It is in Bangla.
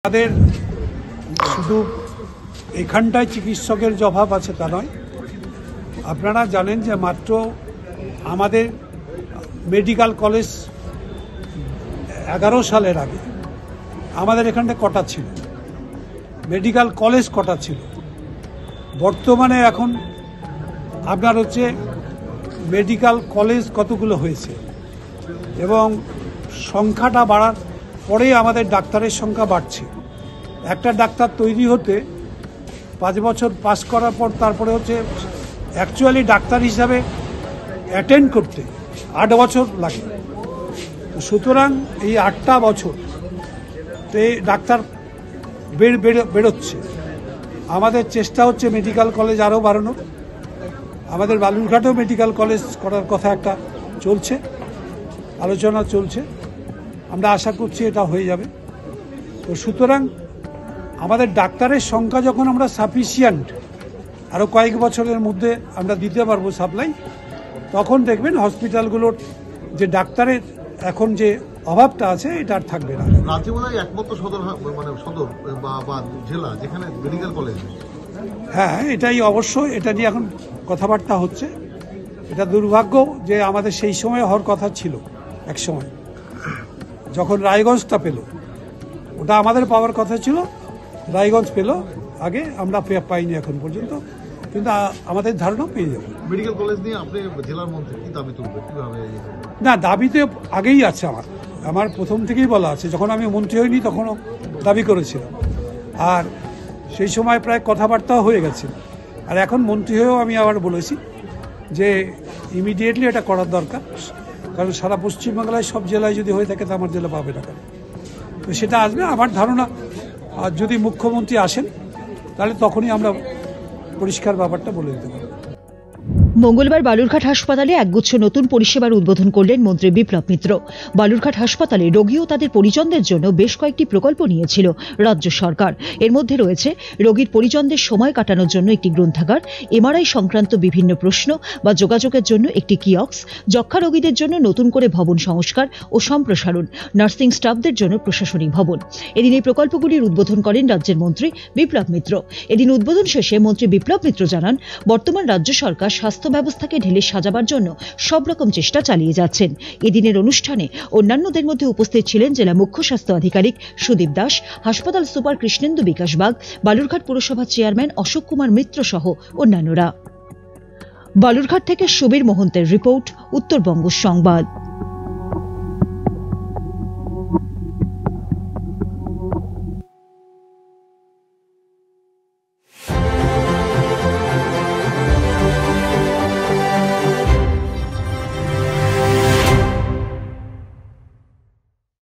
আমাদের শুধু এখানটায় চিকিৎসকের যে অভাব আছে তা নয়, আপনারা জানেন যে মাত্র আমাদের মেডিকেল কলেজ 11 সালের আগে আমাদের এখানটা কটা ছিল, মেডিকেল কলেজ কটা ছিল। বর্তমানে এখন আপনার হচ্ছে মেডিকেল কলেজ কতগুলো হয়েছে এবং সংখ্যাটা বাড়ার পরে আমাদের ডাক্তারের সংখ্যা বাড়ছে। একটা ডাক্তার তৈরি হতে 5 বছর পাস করার পর তারপরে হচ্ছে অ্যাকচুয়ালি ডাক্তার হিসাবে অ্যাটেন্ড করতে 8 বছর লাগে। সুতরাং এই 8টা বছর ডাক্তার বেরোচ্ছে। আমাদের চেষ্টা হচ্ছে মেডিকেল কলেজ আরও বাড়ানোর। আমাদের বালুরঘাটেও মেডিকেল কলেজ করার কথা একটা চলছে, আলোচনা চলছে। আমরা আশা করছি এটা হয়ে যাবে। তো সুতরাং আমাদের ডাক্তারের সংখ্যা যখন আমরা সাফিসিয়েন্ট আরও কয়েক বছরের মধ্যে আমরা দিতে পারবো সাপ্লাই, তখন দেখবেন হসপিটালগুলোর যে ডাক্তারের এখন যে অভাবটা আছে এটা আর থাকবে না। রাজ্যে বোধহয় একমাত্র সদর বা জেলা যেখানে মেডিকেল কলেজ। হ্যাঁ, এটাই অবশ্যই, এটা নিয়ে এখন কথাবার্তা হচ্ছে। এটা দুর্ভাগ্য যে আমাদের সেই সময় হওয়ার কথা ছিল, এক সময় যখন রায়গঞ্জটা পেল, ওটা আমাদের পাওয়ার কথা ছিল, রায়গঞ্জ পেল আগে, আমরা পাইনি এখন পর্যন্ত, কিন্তু আমাদের ধারণা পেয়ে যাবো। মেডিকেল কলেজ নিয়ে আপনি জেলার মন্ত্রী কি দাবি তুলবেন? না, দাবিতে আগেই আছে, আমার প্রথম থেকেই বলা আছে। যখন আমি মন্ত্রী হইনি তখনও দাবি করেছিলাম, আর সেই সময় প্রায় কথাবার্তাও হয়ে গেছে। আর এখন মন্ত্রী হয়েও আমি আবার বলেছি যে ইমিডিয়েটলি এটা করার দরকার, কারণ সারা পশ্চিমবাংলায় সব জেলায় যদি হয়ে থাকে তো আমার জেলা পাবে না। তো সেটা আসবে, আমার ধারণা যদি মুখ্যমন্ত্রী আসেন তাহলে তখনই আমরা পরিষ্কার ব্যাপারটা বলে দিতে পারব। মঙ্গলবার বালুরঘাট হাসপাতালে একগুচ্ছ নতুন পরিষেবার উদ্বোধন করলেন মন্ত্রী বিপ্লব মিত্র। বালুরঘাট হাসপাতালে রোগী ও তাদের পরিজনদের জন্য বেশ কয়েকটি প্রকল্প নিয়েছিল রাজ্য সরকার। এর মধ্যে রয়েছে রোগীর পরিজনদের সময় কাটানোর জন্য একটি গ্রন্থাগার, এমআরআই সংক্রান্ত বিভিন্ন প্রশ্ন বা যোগাযোগের জন্য একটি কিয়ক্স, যক্ষ্মা রোগীদের জন্য নতুন করে ভবন সংস্কার ও সম্প্রসারণ, নার্সিং স্টাফদের জন্য প্রশাসনিক ভবন। এদিন এই প্রকল্পগুলির উদ্বোধন করেন রাজ্যের মন্ত্রী বিপ্লব মিত্র। এদিন উদ্বোধন শেষে মন্ত্রী বিপ্লব মিত্র জানান, বর্তমান রাজ্য সরকার স্বাস্থ্য ব্যবস্থাকে ঢেলে সাজাবার জন্য সব রকম চেষ্টা চালিয়ে যাচ্ছেন। এদিনের অনুষ্ঠানে অন্যান্যদের মধ্যে উপস্থিত ছিলেন জেলা মুখ্য স্বাস্থ্য আধিকারিক সুদীপ দাস, হাসপাতাল সুপার কৃষ্ণেন্দু বিকাশ বাগ, বালুরঘাট পুরসভার চেয়ারম্যান অশোক কুমার মিত্র সহ অন্যান্যরা। বালুরঘাট থেকে সুবীর মোহন্তের রিপোর্ট, উত্তরবঙ্গ সংবাদ।